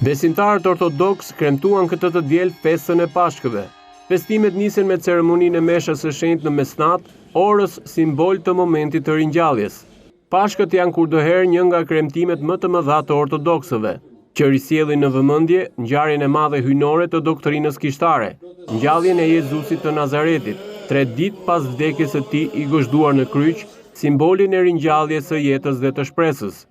Besimtarët ortodoks kremtuan këtë të diel festën e Pashkëve. Festimet nisen me ceremoninë e meshës së shenjtë në mesnat, orës simbol të momentit të ringjalljes. Pashkët janë kurdoherë një nga kremtimet më të mëdha të ortodoksëve, që risjellin në vëmendje ngjarjen e madhe hyjnore të doktrinës kishtare, ngjalljen e Jezusit të Nazaretit, 3 ditë pas vdekjes së tij i gëzhduar në kryq, simbolin e ringjalljes së jetës dhe të shpresës.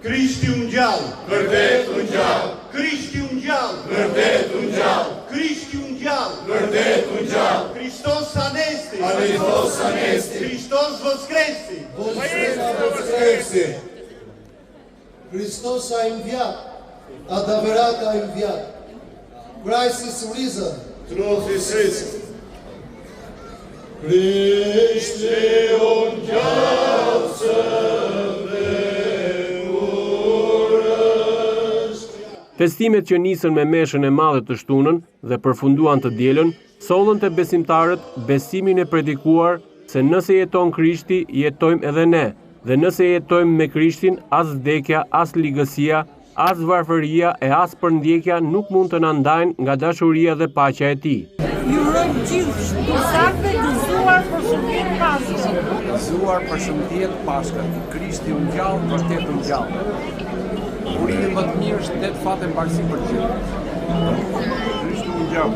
Krishti u ngjall, vërtet u ngjall. Krishti u ngjall, vërtet u ngjall. Krishti u ngjall, vërtet u ngjall. Hristos anesti, Hristos anesti. Hristos voskresi, voskresi. Hristos a enviat, adevărat a enviat. Christ is risen. Truth is risen. Krishti u ngjall Festimet që nisën me meshën e madhe të shtunën dhe përfunduan të dielën, sollën te besimtarët besimin e predikuar se nëse jeton Krishti, jetojmë edhe ne, dhe nëse jetojmë me Krishtin, as vdekja, as ligësia, as varfëria e as përndjekja nuk mund të na ndajnë nga dashuria dhe paqja e Tij. Ju urojmë gjithë shëndetësaktë gëzuar për shëndet Pashkën. Gëzuar për shëndet Pashkën. Krishti u ngjall, vërtet u ngjall. Urimi më të mirë është 8 fate mbarësi për gjithë. Krishti u ngjall.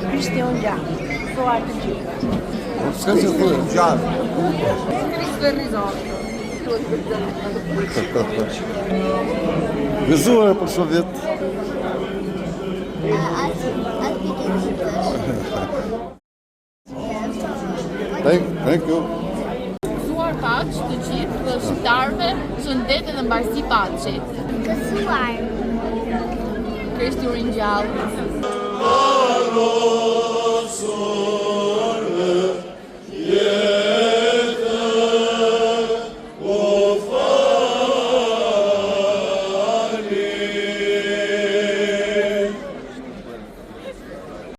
Krishti u ngjall. Thuaj të gjithë. S'ka se thuaj ngjall. Krishti rizohet. Gëzuar për shëndet. Thank you. Gëzuar paqë të gjithë dhe shqiptarëve, shëndet dhe mbarësi paqe. Gëzuar. Krishti u ringjall.